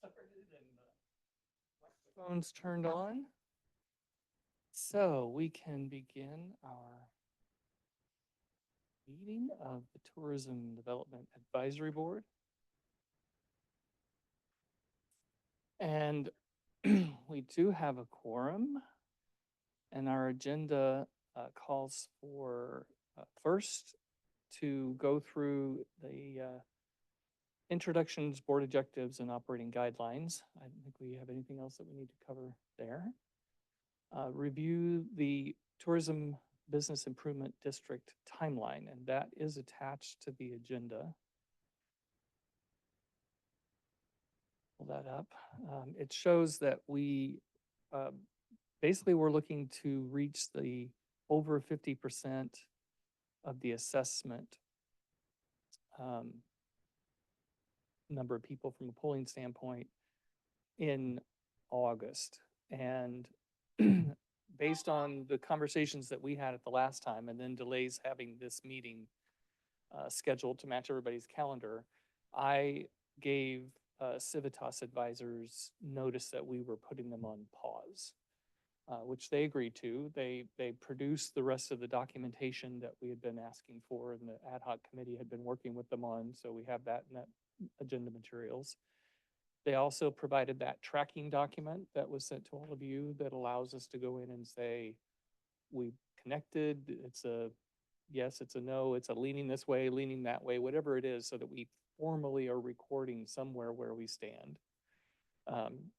started and the microphones turned on. So we can begin our meeting of the Tourism Development Advisory Board. And we do have a quorum, and our agenda calls for first to go through the introductions, board objectives, and operating guidelines. I don't think we have anything else that we need to cover there. Review the Tourism Business Improvement District timeline, and that is attached to the agenda. Pull that up. It shows that we basically we're looking to reach the over 50% of the assessment number of people from a polling standpoint in August. And based on the conversations that we had at the last time and then delays having this meeting scheduled to match everybody's calendar, I gave Civitas advisors notice that we were putting them on pause, which they agreed to. They produced the rest of the documentation that we had been asking for, and the ad hoc committee had been working with them on, so we have that in that agenda materials. They also provided that tracking document that was sent to all of you that allows us to go in and say, we connected, it's a yes, it's a no, it's a leaning this way, leaning that way, whatever it is, so that we formally are recording somewhere where we stand.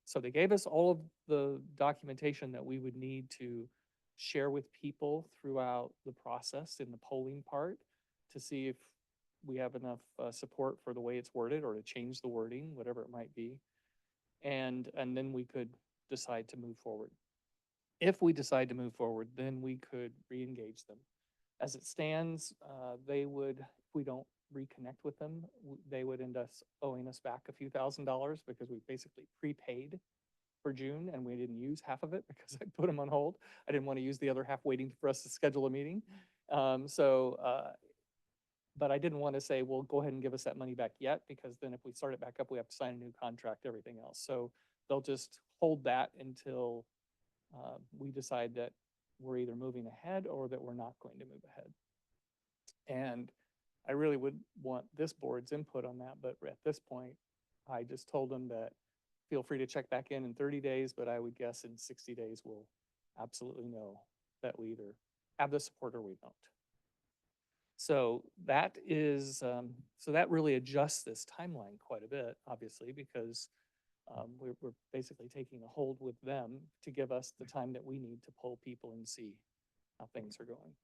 So they gave us all of the documentation that we would need to share with people throughout the process in the polling part to see if we have enough support for the way it's worded or to change the wording, whatever it might be. And then we could decide to move forward. If we decide to move forward, then we could re-engage them. As it stands, they would, if we don't reconnect with them, they would end up owing us back a few $1,000s because we basically prepaid for June and we didn't use half of it because I put them on hold. I didn't want to use the other half waiting for us to schedule a meeting. But I didn't want to say, well, go ahead and give us that money back yet, because then if we start it back up, we have to sign a new contract, everything else. So they'll just hold that until we decide that we're either moving ahead or that we're not going to move ahead. And I really would want this board's input on that, but at this point, I just told them that feel free to check back in 30 days, but I would guess in 60 days, we'll absolutely know that we either have the support or we don't. So that is, so that really adjusts this timeline quite a bit, obviously, because we're basically taking a hold with them to give us the time that we need to poll people and see how things are going.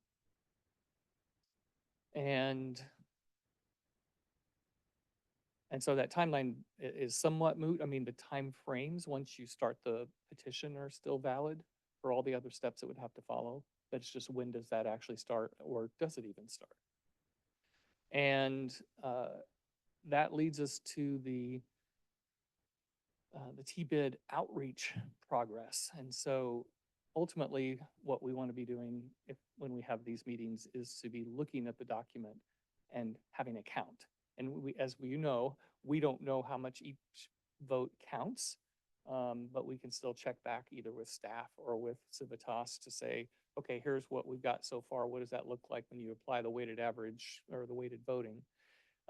And so that timeline is somewhat moot. I mean, the time frames, once you start the petition, are still valid for all the other steps that would have to follow. But it's just, when does that actually start, or does it even start? And that leads us to the T-bid outreach progress. And so ultimately, what we want to be doing when we have these meetings is to be looking at the document and having a count. And as we know, we don't know how much each vote counts, but we can still check back either with staff or with Civitas to say, okay, here's what we've got so far. What does that look like when you apply the weighted average or the weighted voting?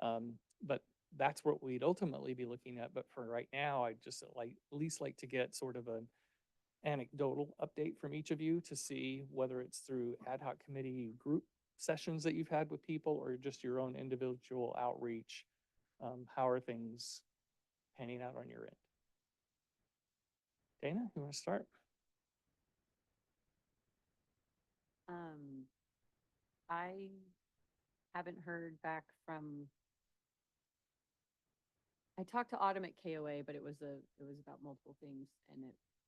But that's what we'd ultimately be looking at. But for right now, I'd just at least like to get sort of an anecdotal update from each of you to see whether it's through ad hoc committee group sessions that you've had with people or just your own individual outreach. How are things panning out on your end? Dana, you want to start? I haven't heard back from, I talked to Autumn at KOA, but it was about multiple things, and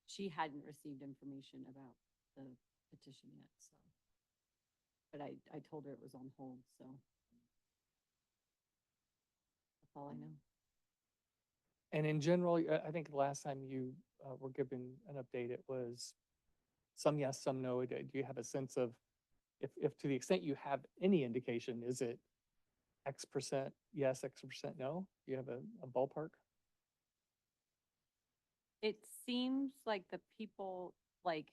she hadn't received information about the petition yet, so. But I told her it was on hold, so. That's all I know. And in general, I think the last time you were given an update, it was some yes, some no. Do you have a sense of, if to the extent you have any indication, is it X% yes, X% no? Do you have a ballpark? It seems like the people, like,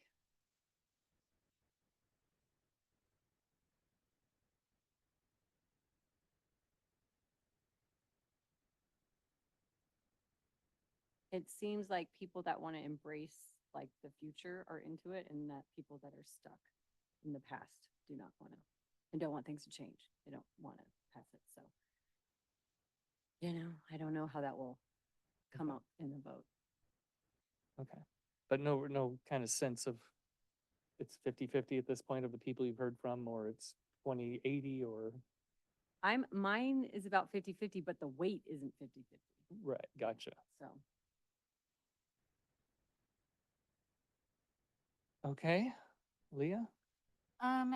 it seems like people that want to embrace like the future are into it, and that people that are stuck in the past do not want to and don't want things to change. They don't want to pass it. So, I don't know how that will come Okay. up in the vote. Okay. But no kind of sense of it's 50-50 at this point of the people you've heard from, or it's 20-80, or, Mine is about 50-50, but the weight isn't 50-50. right, gotcha. So, Okay, Leah? Um,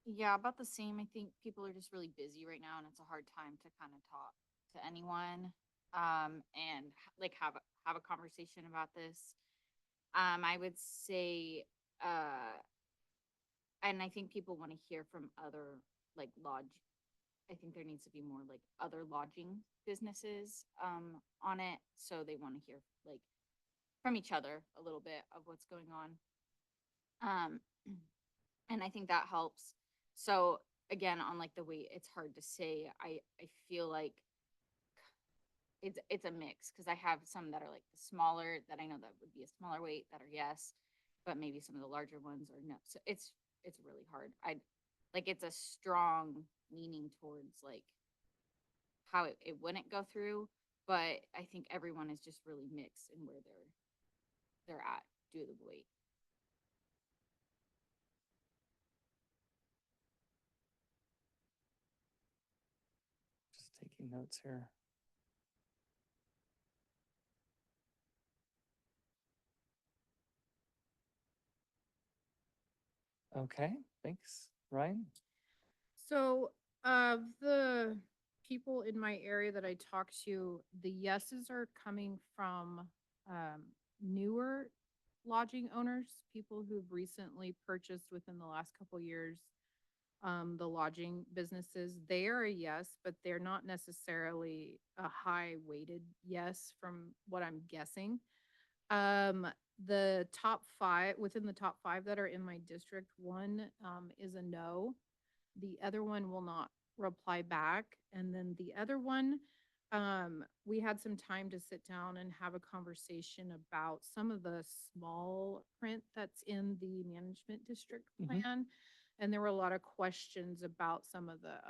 yeah, about the same. I think people are just really busy right now and it's a hard time to kind of talk to anyone. And like have a conversation about this. I would say, uh, and I think people want to hear from other like lodge. I think there needs to be more like other lodging businesses, on it. So they want to hear like from each other a little bit of what's going on. Um, and I think that helps. So again, on like the weight, it's hard to say. I feel like it's a mix because I have some that are like the smaller that I know that would be a smaller weight that are yes, but maybe some of the larger ones are no. So it's really hard. I like it's a strong leaning towards like how it wouldn't go through, but I think everyone is just really mixed in where they're at due to the weight. Just taking notes here. Okay, thanks. Ryan? So, of the people in my area that I talk to, the yeses are coming from newer lodging owners, people who've recently purchased within the last couple years, the lodging businesses. They are a yes, but they're not necessarily a high weighted yes from what I'm guessing. Um, the top five, within the top five that are in my district, one is a no, the other one will not reply back. And then the other one, we had some time to sit down and have a conversation about some of the small print that's in the management district Mhm. plan. And there were a lot of questions about some of the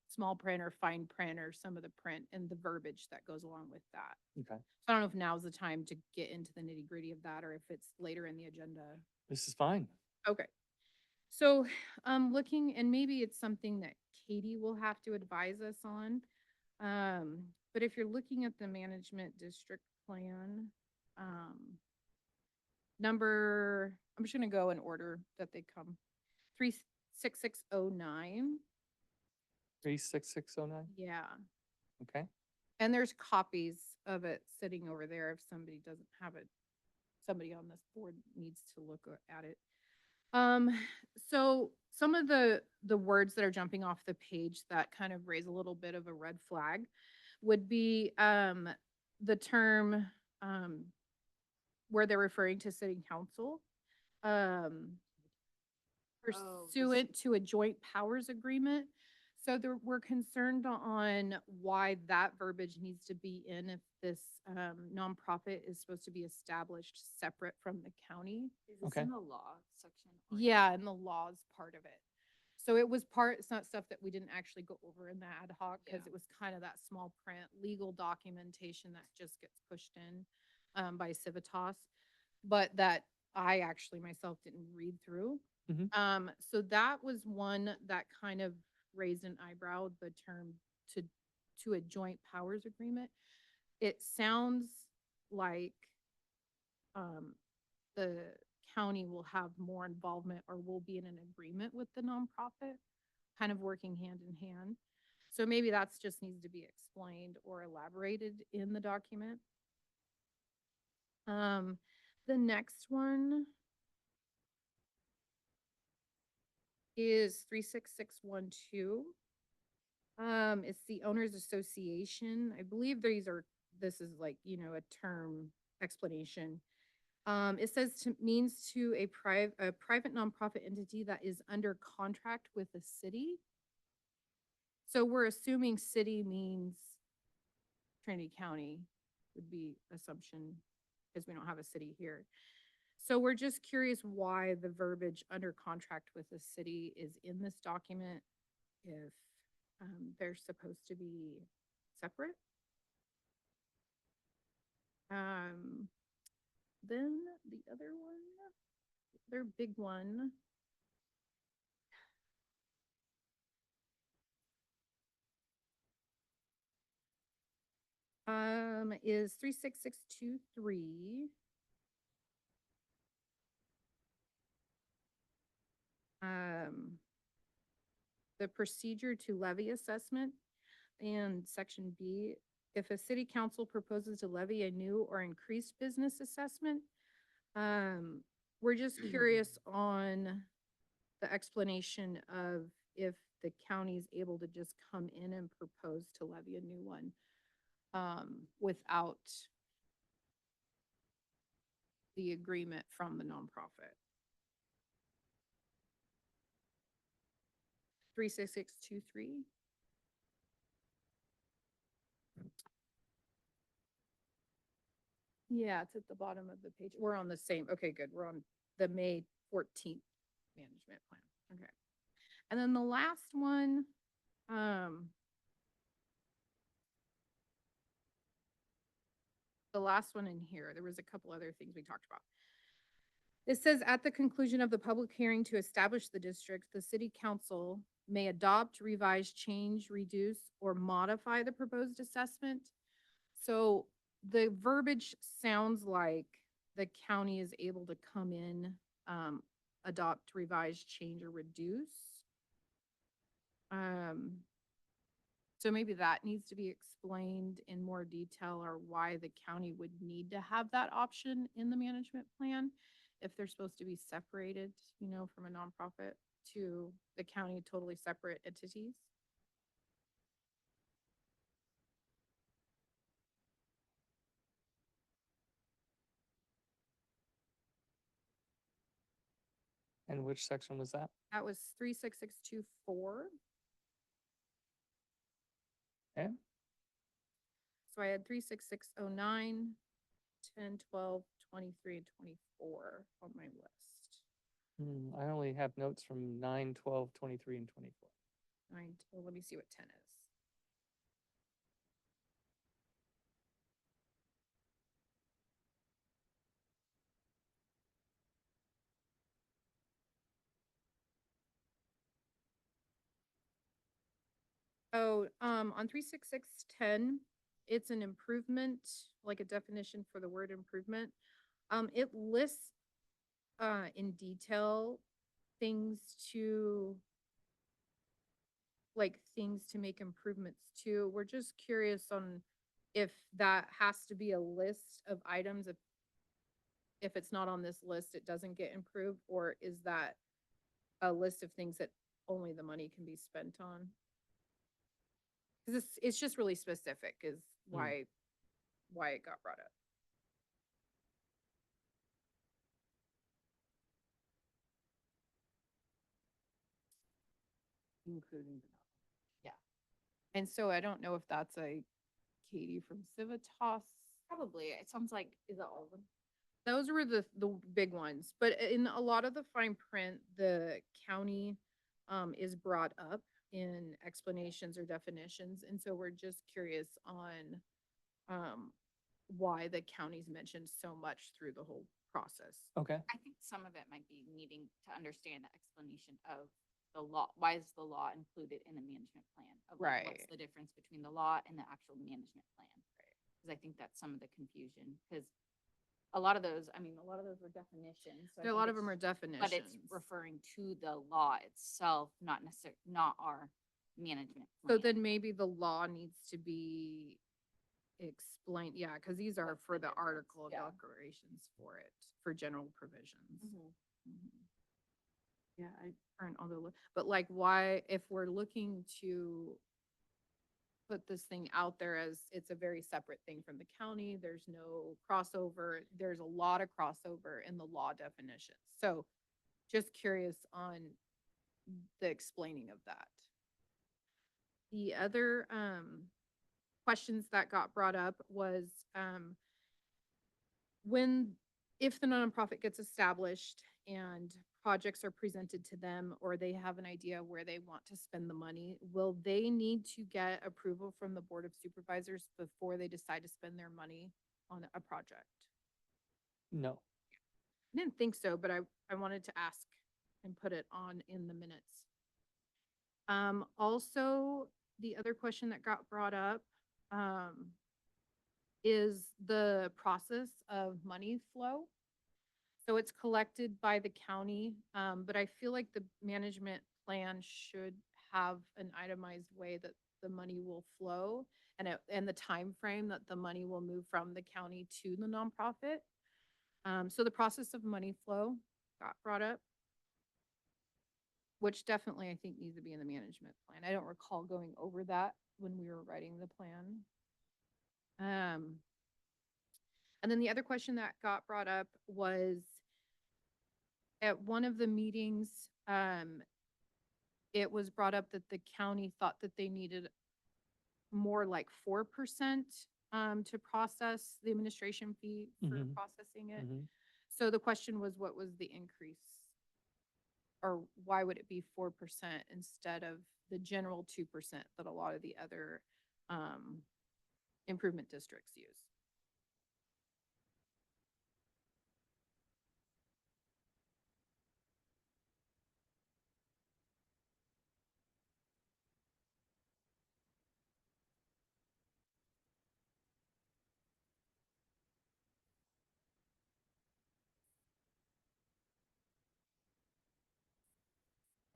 small print or fine print or some of the print and the verbiage that goes along with that. Okay, So I don't know if now's the time to get into the nitty gritty of that or if it's later in the agenda. this is fine. Okay. So, looking, and maybe it's something that Katie will have to advise us on. But if you're looking at the management district plan, I'm just gonna go in order that they come. 36609, 36609, yeah. okay? And there's copies of it sitting over there if somebody doesn't have it. Somebody on this board needs to look at it. Um, so some of the words that are jumping off the page that kind of raise a little bit of a red flag would be the term um where they're referring to city council. Um Oh, pursuant to a joint powers agreement. So we're concerned on why that verbiage needs to be in if this nonprofit is supposed to be established separate from the county. is this Okay. in the law section? Or Yeah, and the laws part of it. So it was part, it's not stuff that we didn't actually go over in the ad hoc because Yeah. it was kind of that small print, legal documentation that just gets pushed in by Civitas, but that I actually myself didn't read through. Mhm. So that was one that kind of raised an eyebrow, the term to to a joint powers agreement. It sounds like um the county will have more involvement or will be in an agreement with the nonprofit, kind of working hand in hand. So maybe that's just needs to be explained or elaborated in the document. Um, the next one is 36612. It's the owners association. I believe this is like, a term explanation. It says means to a private nonprofit entity that is under contract with the city. So we're assuming city means Trinity County would be assumption, because we don't have a city here. So we're just curious why the verbiage under contract with the city is in this document if they're supposed to be separate. Then the other one, their big one. Is 36623. The procedure to levy assessment, and section B, if a city council proposes to levy a new or increased business assessment, we're just curious on the explanation of if the county is able to just come in and propose to levy a new one, without the agreement from the nonprofit. 36623. Yeah, it's at the bottom of the page. We're on the same, okay, good. We're on the May 14th management plan. Okay. And then the last one, the last one in here, there was a couple other things we talked about. It says at the conclusion of the public hearing to establish the district, the city council may adopt, revise, change, reduce, or modify the proposed assessment. So the verbiage sounds like the county is able to come in, adopt, revise, change, or reduce. So maybe that needs to be explained in more detail, or why the county would need to have that option in the management plan if they're supposed to be separated, from a nonprofit to the county, totally separate entities. And which section was that? That was 36624. Okay. So I had 36609, 10, 12, 23, and 24 on my list. I only have notes from 9, 12, 23, and 24. 9, well, let me see what 10 is. Oh, on 36610, it's an improvement, like a definition for the word improvement. It lists in detail things to things to make improvements to. We're just curious on if that has to be a list of items. If it's not on this list, it doesn't get improved, or is that a list of things that only the money can be spent on? Because it's just really specific is why it got brought up. Including. And so I don't know if that's a Katie from Civitas. Probably, it sounds like, is that all of them? Those were the big ones, but in a lot of the fine print, the county is brought up in explanations or definitions, and so we're just curious on why the county's mentioned so much through the whole process. Okay. I think some of it might be needing to understand the explanation of the law. Why is the law included in the management plan? Of like, what's Right. the difference between the law and the actual management plan? Because I think that's some of the confusion, because a lot of those were definitions. So I A think lot of it's- them are definitions. But it's referring to the law itself, not necessarily, not our management So plan. then maybe the law needs to be explained, yeah, because these are What's for the the difference? article of Yeah. declarations for it, for general provisions. Mhm. Yeah, I, Aren't on the list, but like why, if we're looking to put this thing out there as it's a very separate thing from the county. There's no crossover. There's a lot of crossover in the law definitions. So just curious on the explaining of that. The other questions that got brought up was when, if the nonprofit gets established and projects are presented to them or they have an idea where they want to spend the money, will they need to get approval from the Board of Supervisors before they decide to spend their money on a project? No. I didn't think so, but I wanted to ask and put it on in the minutes. Also, the other question that got brought up, is the process of money flow. So it's collected by the county, but I feel like the management plan should have an itemized way that the money will flow and the time frame that the money will move from the county to the nonprofit. So the process of money flow got brought up, which definitely I think needs to be in the management plan. I don't recall going over that when we were writing the plan. And then the other question that got brought up was at one of the meetings, it was brought up that the county thought that they needed more like 4% to process the administration fee for Mhm. processing it. Mhm. So the question was, what was the increase? Or why would it be 4% instead of the general 2% that a lot of the other improvement districts use?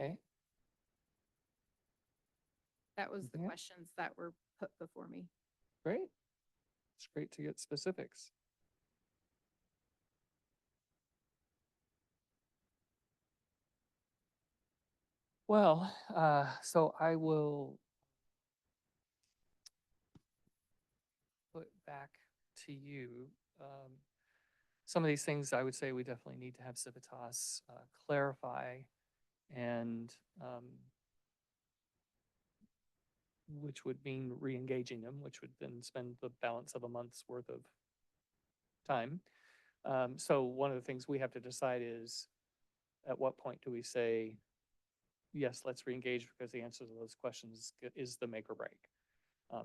Okay. That was the Yeah. questions that were put before me. Great. It's great to get specifics. Well, so I will put back to you. Some of these things I would say we definitely need to have Civitas clarify, and which would mean re-engaging them, which would then spend the balance of a month's worth of time. So one of the things we have to decide is, at what point do we say, yes, let's re-engage because the answer to those questions is the make or break.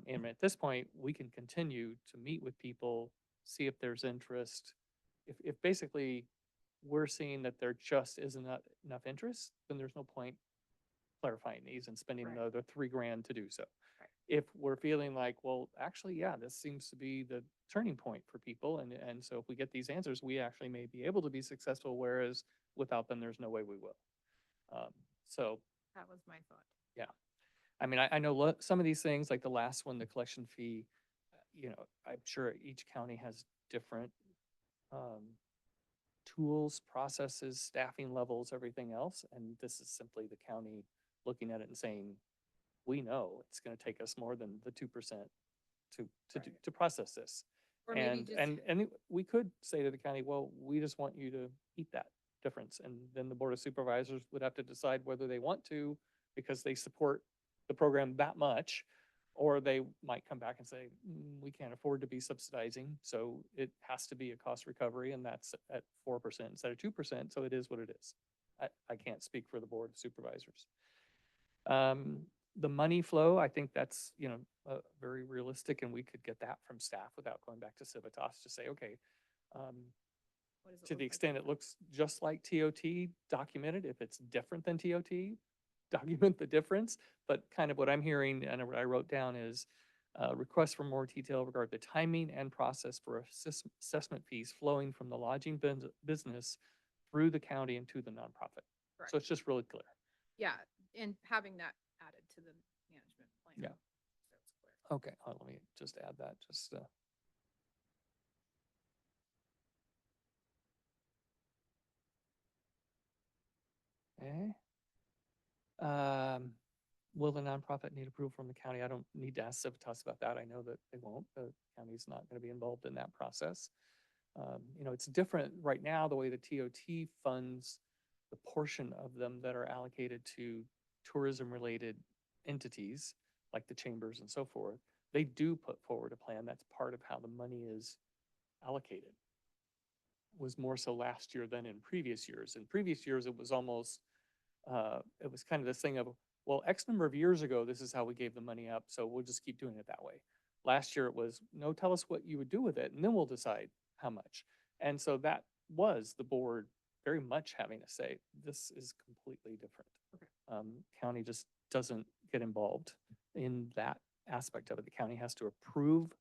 And at this point, we can continue to meet with people, see if there's interest. If basically we're seeing that there just isn't enough interest, then there's no point clarifying these and spending Right. another $3,000 to do so. Right. If we're feeling like, well, actually, yeah, this seems to be the turning point for people, and so if we get these answers, we actually may be able to be successful, whereas without them, there's no way we will. So That was my thought. yeah, I mean, I know some of these things, like the last one, the collection fee, I'm sure each county has different tools, processes, staffing levels, everything else. And this is simply the county looking at it and saying, we know it's going to take us more than the 2% Right. to process this. Or maybe And, just, and we could say to the county, well, we just want you to eat that difference. And then the Board of Supervisors would have to decide whether they want to, because they support the program that much, or they might come back and say, we can't afford to be subsidizing, so it has to be a cost recovery, and that's at 4% instead of 2%, so it is what it is. I can't speak for the Board of Supervisors. The money flow, I think that's, very realistic, and we could get that from staff without going back to Civitas to say, okay, what does it to look the like extent now? it looks just like TOT, documented. If it's different than TOT, document the difference. But kind of what I'm hearing and what I wrote down is request for more detail regarding the timing and process for assessment fees flowing from the lodging business through the county and to the nonprofit. Correct. So it's just really clear. Yeah, and having that added to the management plan. Yeah. So it's clear. Okay, let me just add that. Okay. will the nonprofit need approval from the county? I don't need to ask Civitas about that. I know that they won't. The county's not going to be involved in that process. You know, it's different right now, the way the TOT funds the portion of them that are allocated to tourism-related entities, like the chambers and so forth. They do put forward a plan. That's part of how the money is allocated. Was more so last year than in previous years. In previous years, it was almost, it was kind of this thing of, well, X number of years ago, this is how we gave the money up, so we'll just keep doing it that way. Last year it was, no, tell us what you would do with it, and then we'll decide how much. And so that was the board very much having to say, this is completely different. County just doesn't get involved in that aspect of it. The county has to approve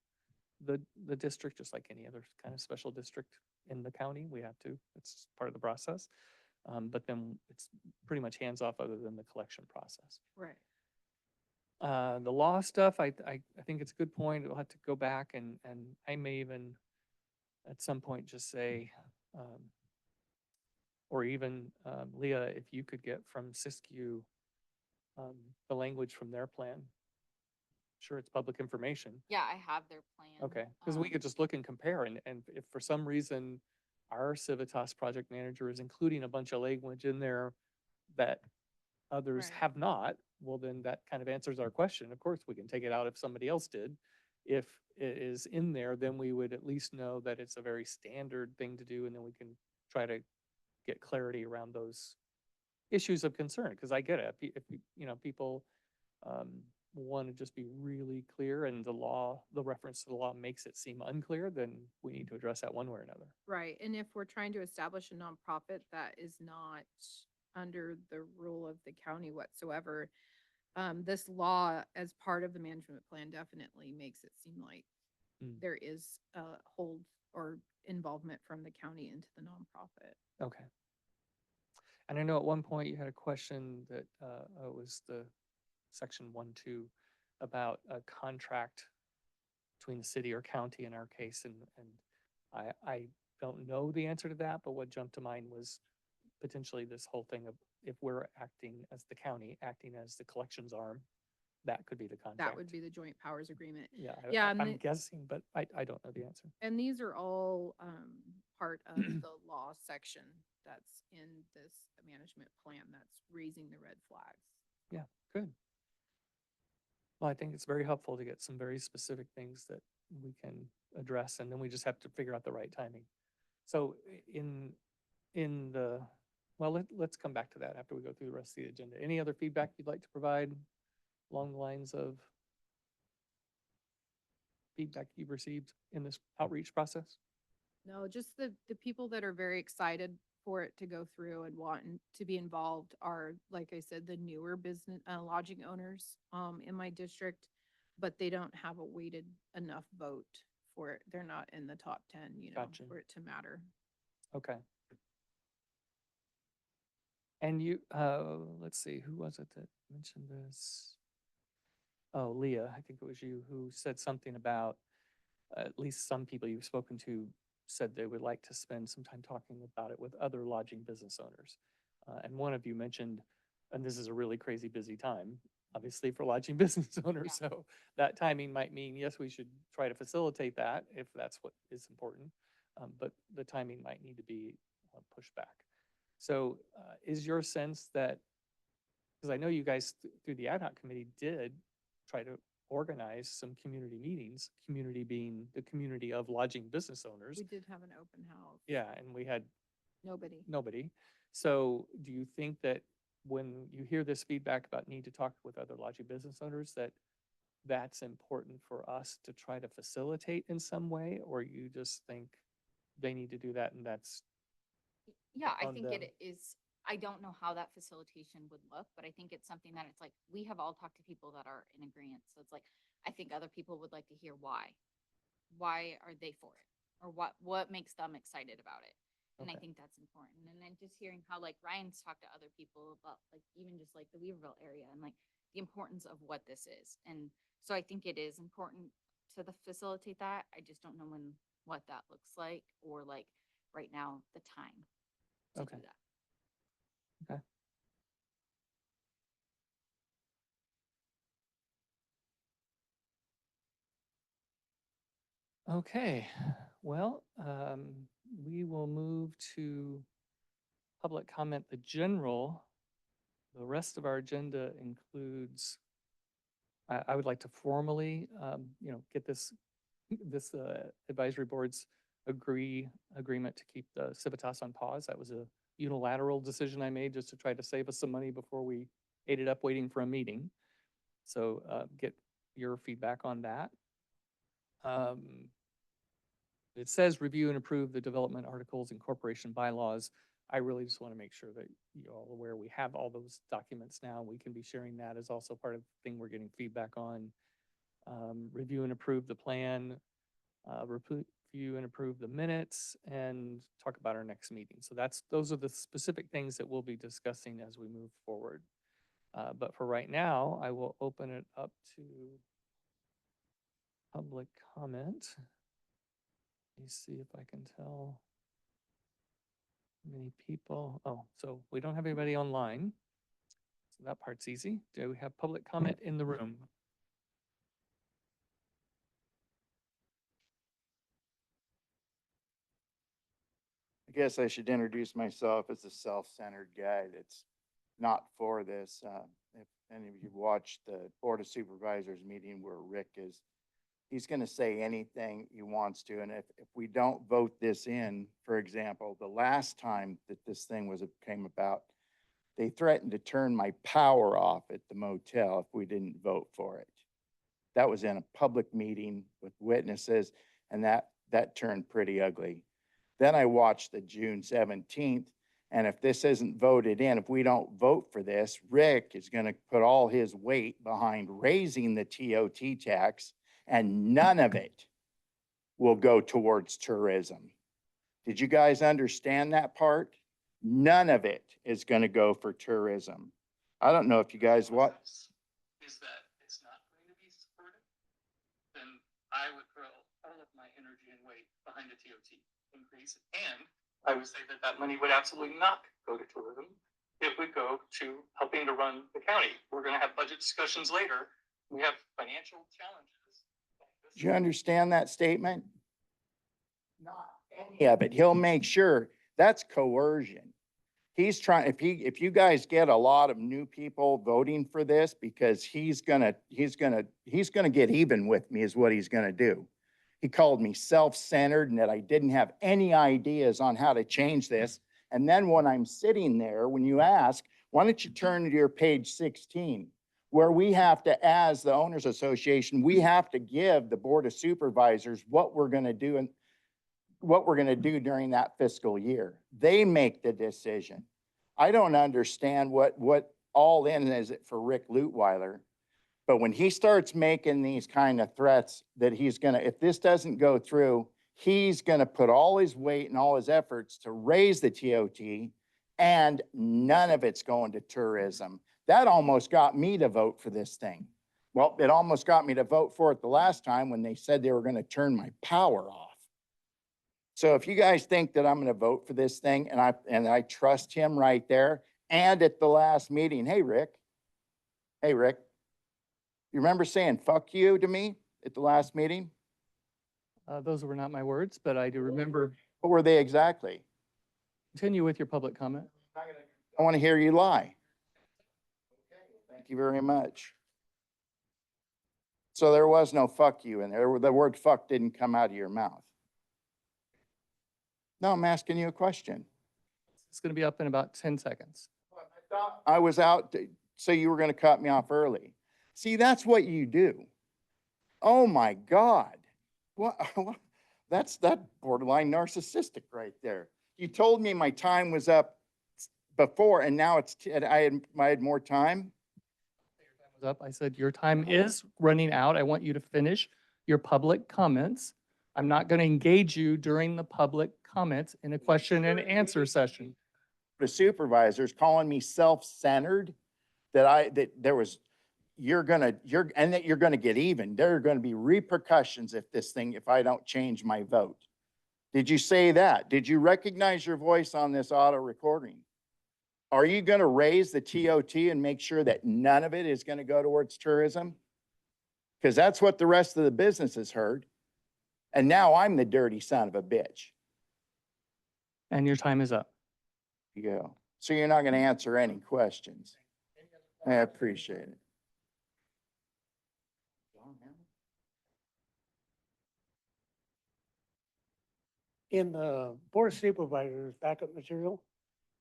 the district, just like any other kind of special district in the county. We have to, it's part of the process. But then it's pretty much hands off other than the collection process. Right. The law stuff, I think it's a good point. We'll have to go back and I may even at some point just say, or even, Leah, if you could get from Siskiyou, the language from their plan. Sure, it's public information. Yeah, I have their plan. Okay, because we could just look and compare, and if for some reason our Civitas project manager is including a bunch of language in there that others Right. have not, well, then that kind of answers our question. Of course, we can take it out if somebody else did. If it is in there, then we would at least know that it's a very standard thing to do, and then we can try to get clarity around those issues of concern, because I get it. If, you know, people, want to just be really clear and the law, the reference to the law makes it seem unclear, then we need to address that one way or another. Right, and if we're trying to establish a nonprofit that is not under the rule of the county whatsoever, this law as part of the management plan definitely makes it seem like Mm. there is a hold or involvement from the county into the nonprofit. Okay. And I know at one point you had a question that, was the section 1.2 about a contract between the city or county in our case, and I don't know the answer to that, but what jumped to mind was potentially this whole thing of if we're acting as the county, acting as the collections arm, that could be the contract. That would be the joint powers agreement. Yeah, Yeah, and I'm the- guessing, but I don't know the answer. And these are all part of the law section that's in this management plan that's raising the red flags. Yeah, good. Well, I think it's very helpful to get some very specific things that we can address, and then we just have to figure out the right timing. So in the, well, let's come back to that after we go through the rest of the agenda. Any other feedback you'd like to provide along the lines of feedback you've received in this outreach process? No, just the people that are very excited for it to go through and want to be involved are, like I said, the newer business, lodging owners, in my district, but they don't have a weighted enough vote for it. They're not in the top 10, you know, Gotcha. for it to matter. Okay. And you, let's see, who was it that mentioned this? Oh, Leah, I think it was you who said something about, at least some people you've spoken to said they would like to spend some time talking about it with other lodging business owners. And one of you mentioned, and this is a really crazy busy time, obviously for lodging business owners. Yeah. So that timing might mean, yes, we should try to facilitate that if that's what is important. But the timing might need to be pushed back. So is your sense that, because I know you guys through the ad hoc committee did try to organize some community meetings, community being the community of lodging business owners. We did have an open house. Yeah, and we had Nobody. So do you think that when you hear this feedback about need to talk with other lodging business owners, that that's important for us to try to facilitate in some way, or you just think they need to do that and that's, Yeah, I on think them. it is, I don't know how that facilitation would look, but I think it's something that it's like, we have all talked to people that are in agreement. So it's like, I think other people would like to hear why. Why are they for it? Or what makes them excited about it? And I Okay. think that's important. And then just hearing how like Ryan's talked to other people about like even just like the Weaverville area and like the importance of what this is. And so I think it is important to facilitate that. I just don't know what that looks like or like right now, the time to Okay. do that. Okay, well, we will move to public comment. The rest of our agenda includes, I would like to formally, get this advisory board's agreement to keep the Civitas on pause. That was a unilateral decision I made just to try to save us some money before we ate it up waiting for a meeting. So get your feedback on that. It says review and approve the development articles and corporation bylaws. I really just want to make sure that you're all aware we have all those documents now. We can be sharing that as also part of the thing we're getting feedback on. Review and approve the plan, review and approve the minutes, and talk about our next meeting. So those are the specific things that we'll be discussing as we move forward. But for right now, I will open it up to public comment. Let me see if I can tell how many people. Oh, so we don't have anybody online. So that part's easy. Do we have public comment in the room? I guess I should introduce myself as a self-centered guy that's not for this. If any of you watched the Board of Supervisors meeting where Rick is, he's going to say anything he wants to. And if we don't vote this in, for example, the last time that this thing came about, they threatened to turn my power off at the motel if we didn't vote for it. That was in a public meeting with witnesses, and that turned pretty ugly. Then I watched the June 17th, and if this isn't voted in, if we don't vote for this, Rick is going to put all his weight behind raising the TOT tax, and none of it will go towards tourism. Did you guys understand that part? None of it is going to go for tourism. I don't know if you guys what. Is that it's not going to be supported? Then I would throw all of my energy and weight behind the TOT increase. And I would say that money would absolutely not go to tourism. It would go to helping to run the county. We're going to have budget discussions later. We have financial challenges. Do you understand that statement? Not any of it. He'll make sure that's coercion. He's trying, if you guys get a lot of new people voting for this, because he's gonna get even with me is what he's gonna do. He called me self-centered and that I didn't have any ideas on how to change this. And then when I'm sitting there, when you ask, why don't you turn to your page 16, where we have to, as the owners association, we have to give the Board of Supervisors what we're gonna do and what we're gonna do during that fiscal year. They make the decision. I don't understand what all in is it for Rick Lutweiler. But when he starts making these kind of threats that he's gonna, if this doesn't go through, he's gonna put all his weight and all his efforts to raise the TOT, and none of it's going to tourism. That almost got me to vote for this thing. Well, it almost got me to vote for it the last time when they said they were gonna turn my power off. So if you guys think that I'm gonna vote for this thing, and I trust him right there, and at the last meeting, hey, Rick, you remember saying fuck you to me at the last meeting? Those were not my words, but I do remember. What were they exactly? Continue with your public comment. I want to hear you lie. Thank you very much. So there was no fuck you in there. The word fuck didn't come out of your mouth. No, I'm asking you a question. It's going to be up in about 10 seconds. I was out, so you were going to cut me off early. See, that's what you do. Oh my God. What? That's borderline narcissistic right there. You told me my time was up before, and now I had more time. Your time was up. I said, your time is running out. I want you to finish your public comments. I'm not going to engage you during the public comments in a question and answer session. The supervisors calling me self-centered, and that you're gonna get even. There are gonna be repercussions if I don't change my vote. Did you say that? Did you recognize your voice on this auto recording? Are you gonna raise the TOT and make sure that none of it is gonna go towards tourism? Because that's what the rest of the businesses heard. And now I'm the dirty son of a bitch. And your time is up. You go. So you're not gonna answer any questions. I appreciate it. In the Board of Supervisors backup material,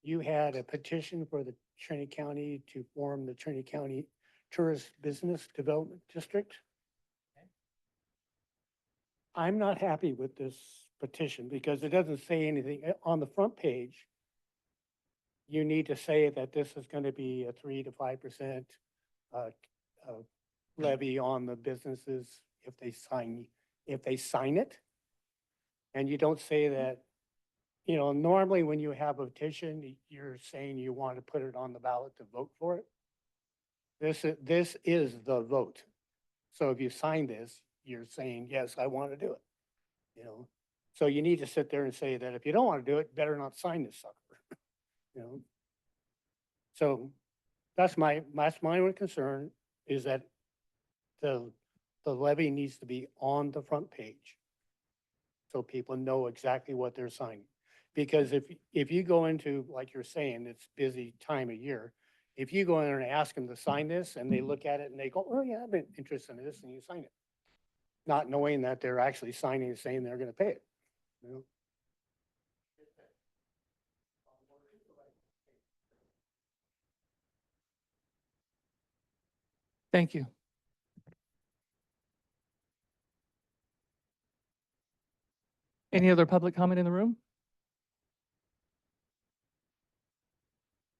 you had a petition for the Trinity County to form the Trinity County Tourist Business Development District. I'm not happy with this petition because it doesn't say anything. On the front page, you need to say that this is going to be a 3 to 5% uh, levy on the businesses if they sign it. And you don't say that, normally when you have a petition, you're saying you want to put it on the ballot to vote for it. This is the vote. So if you sign this, you're saying, yes, I want to do it, So you need to sit there and say that if you don't want to do it, better not sign this sucker, So that's my only concern is that the levy needs to be on the front page. So people know exactly what they're signing. Because if you go into, like you're saying, it's busy time of year. If you go in there and ask them to sign this and they look at it and they go, oh yeah, I've been interested in this, and you sign it. Not knowing that they're actually signing and saying they're gonna pay it. Thank you. Any other public comment in the room?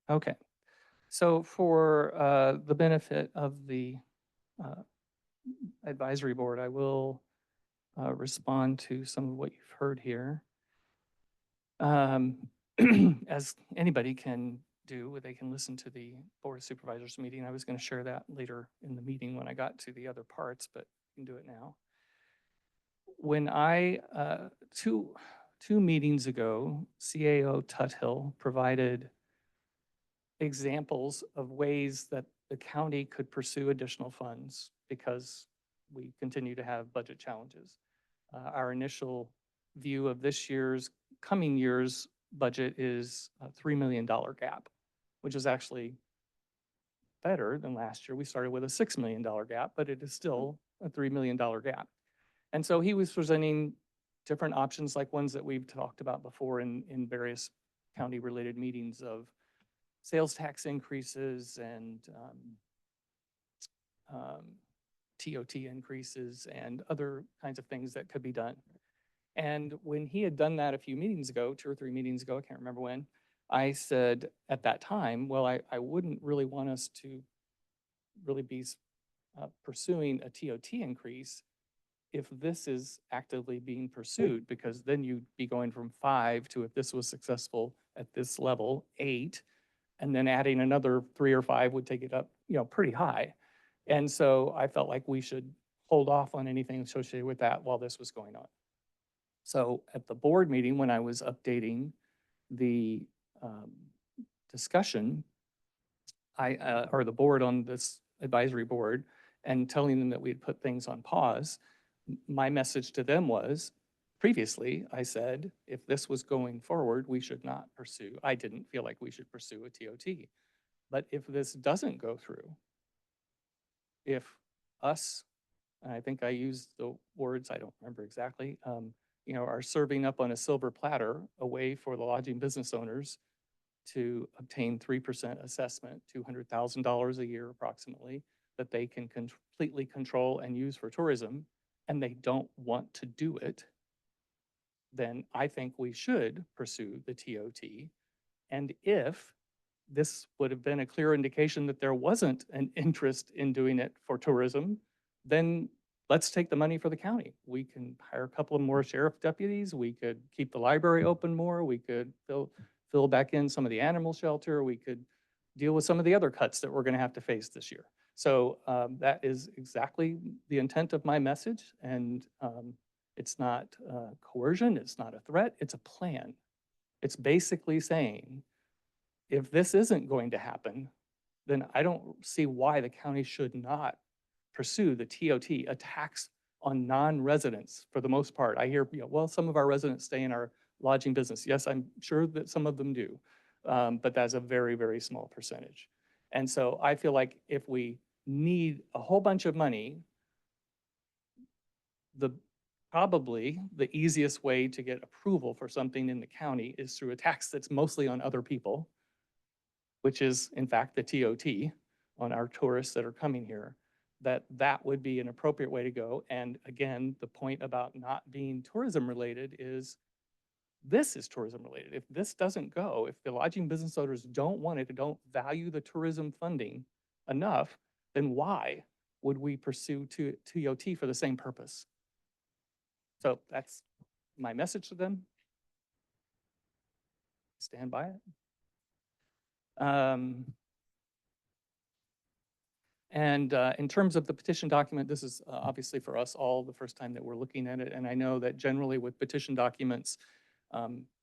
Okay. So for the benefit of the uh, advisory board, I will respond to some of what you've heard here. As anybody can do, they can listen to the Board of Supervisors meeting. I was going to share that later in the meeting when I got to the other parts, but you can do it now. When I, two meetings ago, CAO Tuthill provided examples of ways that the county could pursue additional funds because we continue to have budget challenges. Our initial view of this year's, coming year's budget is a $3 million gap, which is actually better than last year. We started with a $6 million gap, but it is still a $3 million gap. And so he was presenting different options like ones that we've talked about before in various county-related meetings of sales tax increases and TOT increases and other kinds of things that could be done. And when he had done that a few meetings ago, 2 or 3 meetings ago, I can't remember when, I said at that time, well, I wouldn't really want us to really be pursuing a TOT increase if this is actively being pursued, because then you'd be going from 5 to, if this was successful at this level, 8, and then adding another 3 or 5 would take it up, pretty high. And so I felt like we should hold off on anything associated with that while this was going on. So at the board meeting, when I was updating the discussion, or the board on this advisory board, and telling them that we'd put things on pause, my message to them was, previously, I said, if this was going forward, we should not pursue. I didn't feel like we should pursue a TOT. But if this doesn't go through, if us, and I think I used the words, I don't remember exactly, are serving up on a silver platter a way for the lodging business owners to obtain 3% assessment, $200,000 a year approximately, that they can completely control and use for tourism, and they don't want to do it, then I think we should pursue the TOT. And if this would have been a clear indication that there wasn't an interest in doing it for tourism, then let's take the money for the county. We can hire a couple of more sheriff deputies. We could keep the library open more. We could fill back in some of the animal shelter. We could deal with some of the other cuts that we're going to have to face this year. So that is exactly the intent of my message. And it's not coercion. It's not a threat. It's a plan. It's basically saying, if this isn't going to happen, then I don't see why the county should not pursue the TOT, a tax on non-residents for the most part. I hear, well, some of our residents stay in our lodging business. Yes, I'm sure that some of them do, but that's a very, very small percentage. And so I feel like if we need a whole bunch of money, probably the easiest way to get approval for something in the county is through a tax that's mostly on other people, which is in fact the TOT on our tourists that are coming here, that would be an appropriate way to go. And again, the point about not being tourism related is this is tourism related. If this doesn't go, if the lodging business owners don't want it, don't value the tourism funding enough, then why would we pursue TOT for the same purpose? So that's my message to them. Stand by it. And in terms of the petition document, this is obviously for us all the first time that we're looking at it. And I know that generally with petition documents,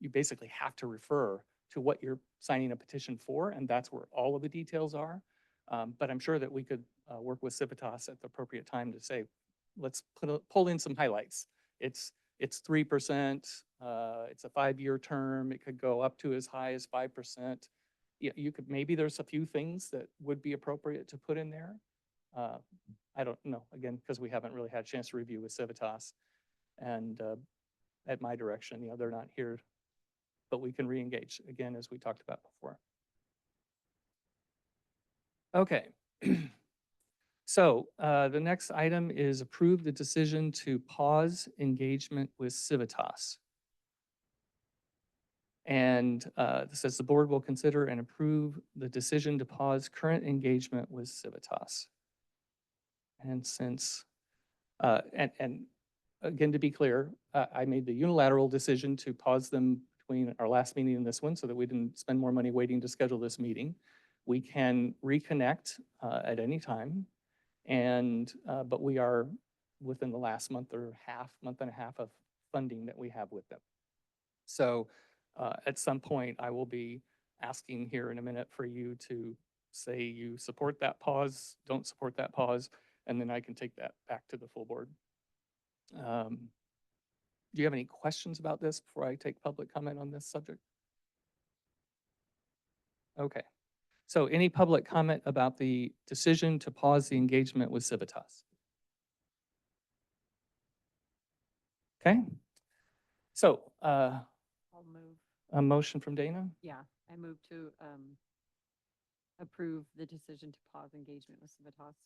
you basically have to refer to what you're signing a petition for, and that's where all of the details are. But I'm sure that we could work with Civitas at the appropriate time to say, let's pull in some highlights. It's 3%, it's a 5-year term, it could go up to as high as 5%. You could, maybe there's a few things that would be appropriate to put in there. I don't know, again, because we haven't really had a chance to review with Civitas. And at my direction, they're not here, but we can re-engage again, as we talked about before. Okay. So the next item is approve the decision to pause engagement with Civitas. And this says the board will consider and approve the decision to pause current engagement with Civitas. And since, and again, to be clear, I made the unilateral decision to pause them between our last meeting and this one so that we didn't spend more money waiting to schedule this meeting. We can reconnect at any time. And, but we are within the last month and a half of funding that we have with them. So at some point, I will be asking here in a minute for you to say you support that pause, don't support that pause, and then I can take that back to the full board. Do you have any questions about this before I take public comment on this subject? Okay. So any public comment about the decision to pause the engagement with Civitas? Okay. So I'll move. a motion from Dana, Yeah, I move to approve the decision to pause engagement with Civitas.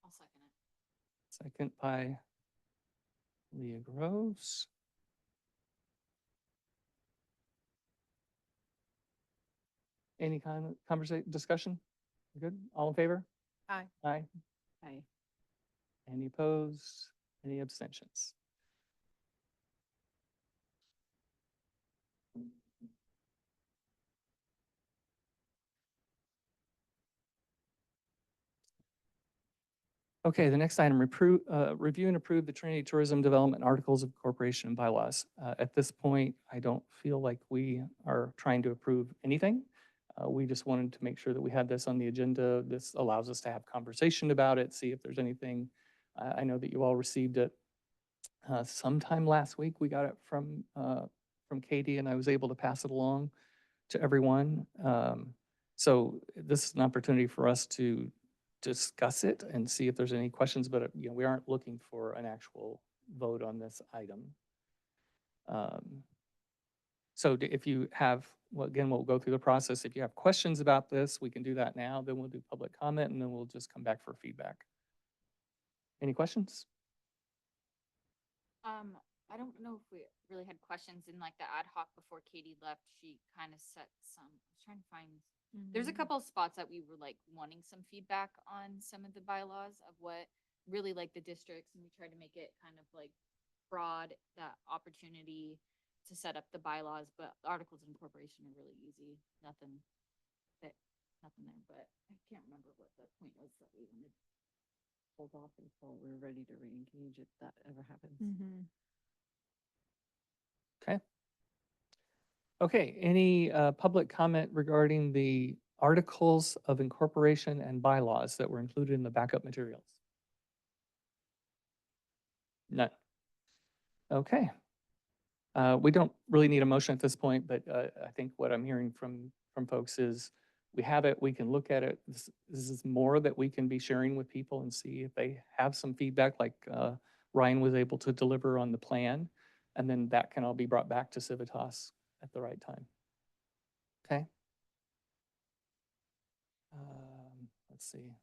I'll second it. second by Leah Groves. Any kind of conversation, discussion? Good, all in favor? Aye. Aye. Aye. Any opposed? Any abstentions? Okay, the next item, review and approve the Trinity Tourism Development Articles of Incorporation and bylaws. At this point, I don't feel like we are trying to approve anything. We just wanted to make sure that we had this on the agenda. This allows us to have conversation about it, see if there's anything. I know that you all received it sometime last week. We got it from Katie, and I was able to pass it along to everyone. So this is an opportunity for us to discuss it and see if there's any questions, but we aren't looking for an actual vote on this item. So if you have, well, again, we'll go through the process. If you have questions about this, we can do that now. Then we'll do public comment, and then we'll just come back for feedback. Any questions? I don't know if we really had questions in like the ad hoc before Katie left. She kind of set some, I was trying to find, there's a couple of spots that we were like wanting some feedback on some of the bylaws of what really like the districts, and we tried to make it kind of like broad, that opportunity to set up the bylaws, but the articles of incorporation are really easy. Nothing there, but I can't remember what the point was that we wanted. Hold off until we're ready to re-engage if that ever happens. Okay. Okay, any public comment regarding the articles of incorporation and bylaws that were included in the backup materials? None. Okay. We don't really need a motion at this point, but I think what I'm hearing from folks is we have it, we can look at it. This is more that we can be sharing with people and see if they have some feedback, like Ryan was able to deliver on the plan. And then that can all be brought back to Civitas at the right time. Okay? Let's see.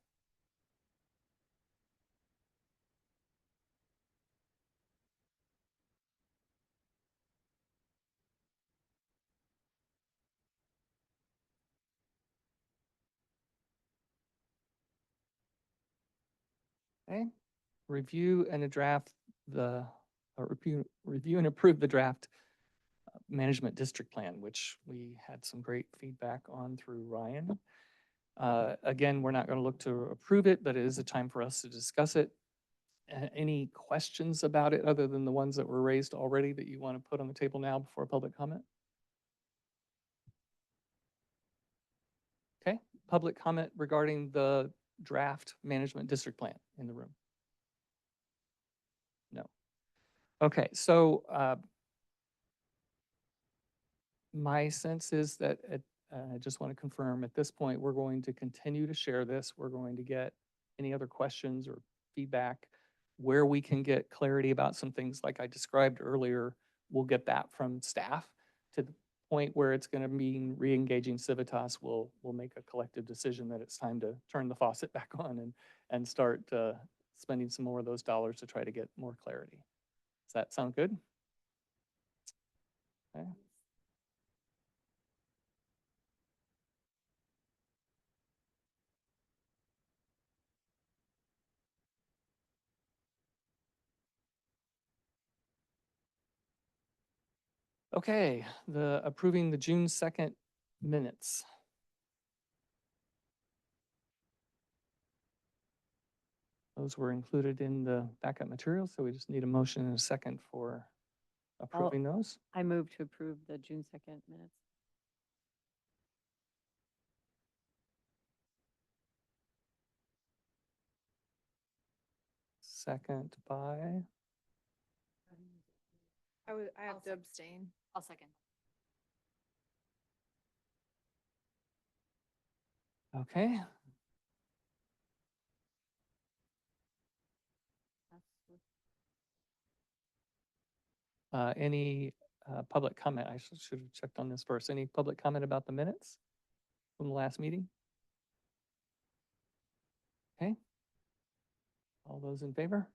Okay, review and a draft review and approve the draft management district plan, which we had some great feedback on through Ryan. Again, we're not going to look to approve it, but it is a time for us to discuss it. Any questions about it other than the ones that were raised already that you want to put on the table now before public comment? Okay, public comment regarding the draft management district plan in the room? No. Okay, so my sense is that I just want to confirm at this point, we're going to continue to share this. We're going to get any other questions or feedback where we can get clarity about some things like I described earlier. We'll get that from staff to the point where it's going to mean re-engaging Civitas. We'll make a collective decision that it's time to turn the faucet back on and start spending some more of those dollars to try to get more clarity. Does that sound good? Okay. Okay, approving the June 2nd minutes. Those were included in the backup materials, so we just need a motion and a second for approving those. I move to approve the June 2nd minutes. Second by, I have to abstain. I'll second. okay. Any public comment? I should have checked on this first. Any public comment about the minutes from the last meeting? Okay. All those in favor?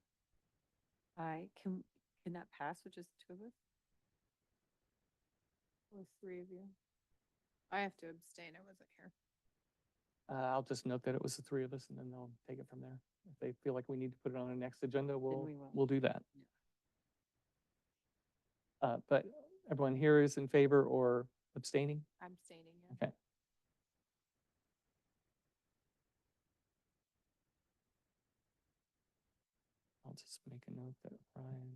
Can that pass with just two of us? Or three of you? I have to abstain. I wasn't here. I'll just note that it was the three of us and then they'll take it from there. If they feel like we need to put it on the next agenda, we will. we'll do that. But everyone here is in favor or abstaining? I'm abstaining, yeah. Okay. I'll just make a note that Ryan.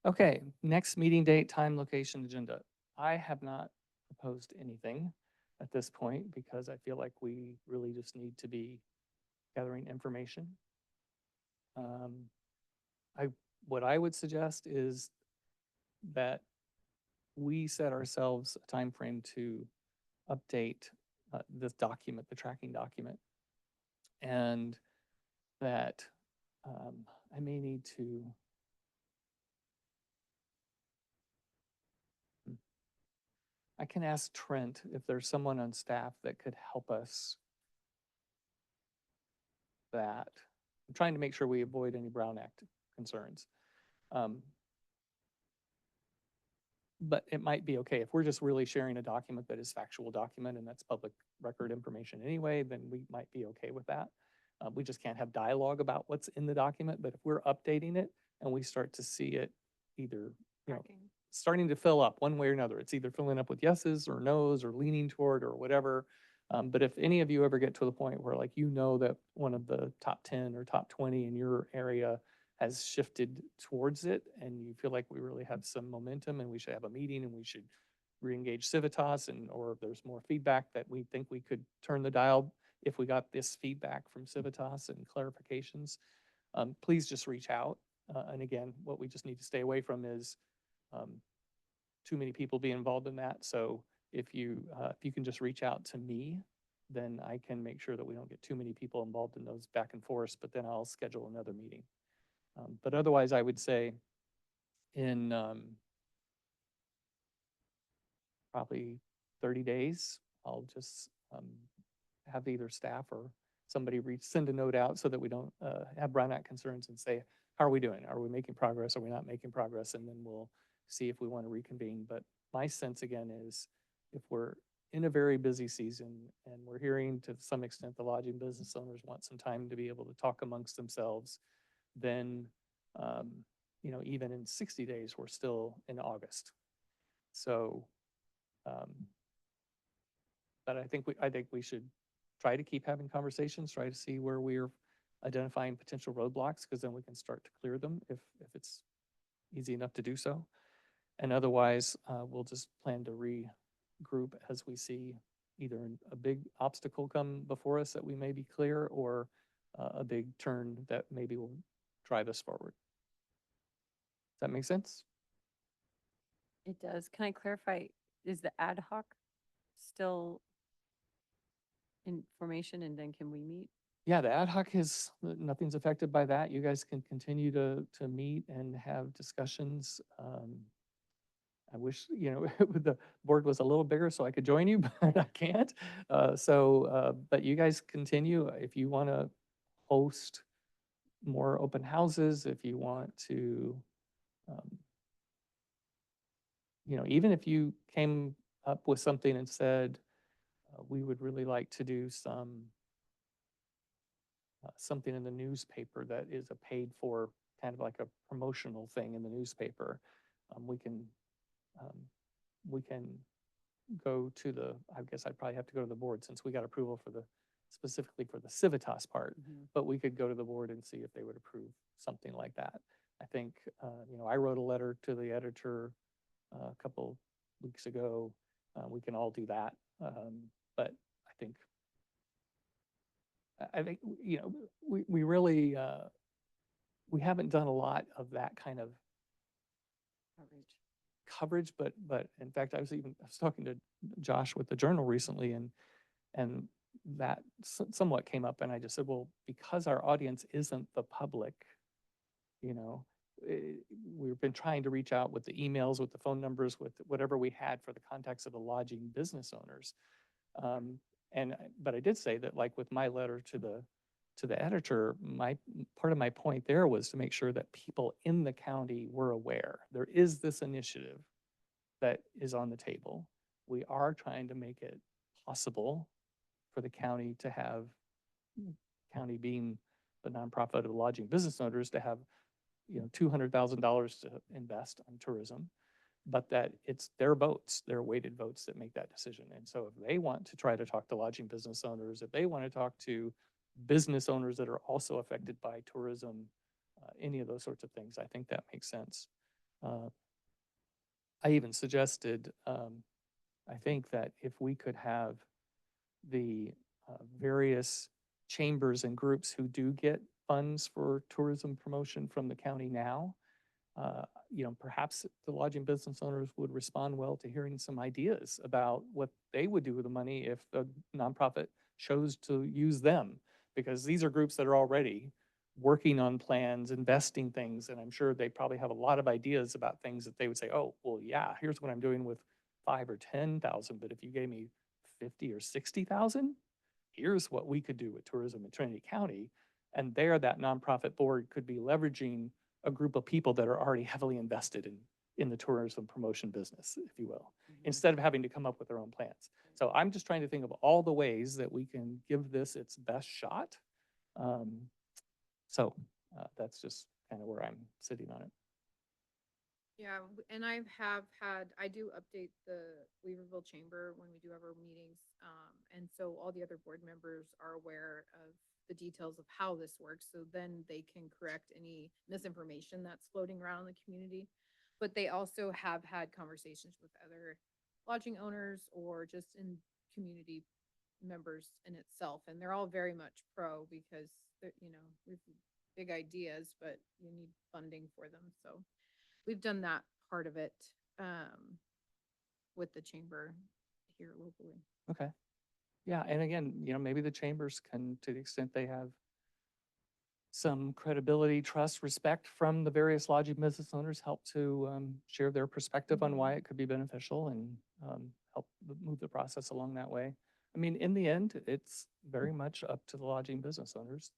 Okay, next meeting date, time, location, agenda. I have not proposed anything at this point because I feel like we really just need to be gathering information. What I would suggest is that we set ourselves a time frame to update this document, the tracking document, and that I may need to. I can ask Trent if there's someone on staff that could help us that. I'm trying to make sure we avoid any Brown Act concerns. But it might be okay if we're just really sharing a document that is factual document and that's public record information anyway, then we might be okay with that. We just can't have dialogue about what's in the document, but if we're updating it and we start to see it either, starting to fill up one way or another, it's either filling up with yeses or nos or leaning toward or whatever, But if any of you ever get to the point where like, you know, that one of the top 10 or top 20 in your area has shifted towards it and you feel like we really have some momentum and we should have a meeting and we should reengage Civitas and, or if there's more feedback that we think we could turn the dial if we got this feedback from Civitas and clarifications, please just reach out. And again, what we just need to stay away from is too many people being involved in that. So if you can just reach out to me, then I can make sure that we don't get too many people involved in those back and forth, but then I'll schedule another meeting. But otherwise, I would say in probably 30 days, I'll just have either staff or somebody send a note out so that we don't have brownout concerns and say, how are we doing? Are we making progress? Are we not making progress? And then we'll see if we want to reconvene. But my sense again is if we're in a very busy season and we're hearing to some extent the lodging business owners want some time to be able to talk amongst themselves, then you know, even in 60 days, we're still in August. So, but I think we should try to keep having conversations, try to see where we're identifying potential roadblocks, because then we can start to clear them if it's easy enough to do so. And otherwise, we'll just plan to regroup as we see either a big obstacle come before us that we may be clear, or a big turn that maybe will drive us forward. Does that make sense? It does. Can I clarify, is the ad hoc still in formation and then can we meet? Yeah, the ad hoc is, nothing's affected by that. You guys can continue to meet and have discussions. I wish, you know, the board was a little bigger so I could join you, but I can't. But you guys continue. If you want to host more open houses, if you want to, you know, even if you came up with something and said, we would really like to do something in the newspaper that is a paid for kind of like a promotional thing in the newspaper, we can go to the, I guess I'd probably have to go to the board since we got approval for specifically for the Civitas part, but we could go to the board and see if they would approve something like that. I think, you know, I wrote a letter to the editor a couple weeks ago. We can all do that. But I think, you know, we really, we haven't done a lot of that kind of Outreach. coverage, but in fact, I was talking to Josh with the Journal recently, and that somewhat came up, and I just said, well, because our audience isn't the public, you know, we've been trying to reach out with the emails, with the phone numbers, with whatever we had for the contacts of the lodging business owners. But I did say that, like with my letter to the editor, part of my point there was to make sure that people in the county were aware. There is this initiative that is on the table. We are trying to make it possible for the county to have, county being the nonprofit of the lodging business owners, to have, you know, $200,000 to invest on tourism, but that it's their votes, their weighted votes that make that decision. And so if they want to try to talk to lodging business owners, if they want to talk to business owners that are also affected by tourism, any of those sorts of things, I think that makes sense. I even suggested, I think that if we could have the various chambers and groups who do get funds for tourism promotion from the county now, you know, perhaps the lodging business owners would respond well to hearing some ideas about what they would do with the money if the nonprofit chose to use them, because these are groups that are already working on plans, investing things, and I'm sure they probably have a lot of ideas about things that they would say, oh, well, yeah, here's what I'm doing with 5 or 10,000, but if you gave me 50 or 60,000, here's what we could do with tourism in Trinity County. And there, that nonprofit board could be leveraging a group of people that are already heavily invested in the tourism promotion business, if you will, instead of having to come up with their own plans. So I'm just trying to think of all the ways that we can give this its best shot. So that's just kind of where I'm sitting on it. Yeah, and I do update the Weaverville Chamber when we do have our meetings. And so all the other board members are aware of the details of how this works, so then they can correct any misinformation that's floating around in the community. But they also have had conversations with other lodging owners or just in community members in itself, and they're all very much pro because they're, we've big ideas, but you need funding for them, so we've done that part of it, with the chamber here locally. Okay. Yeah, and again, maybe the chambers can, to the extent they have some credibility, trust, respect from the various lodging business owners, help to share their perspective on why it could be beneficial and help move the process along that way. I mean, in the end, it's very much up to the lodging business owners.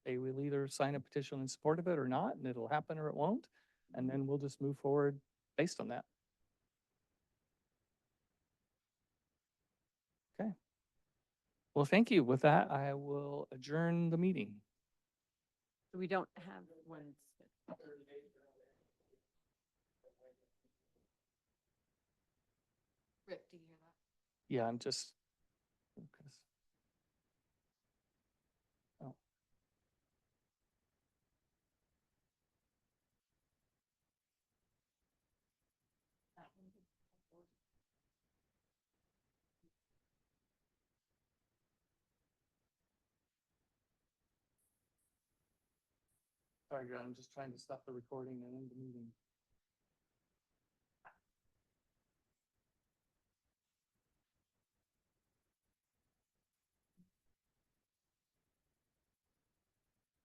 They will either sign a petition in support of it or not, and it'll happen or it won't. And then we'll just move forward based on that. Okay. Well, thank you. With that, I will adjourn the meeting. So we don't have one. Rick, do you hear that? Yeah, I'm just. Oh. Sorry, John, I'm just trying to stop the recording and end the meeting.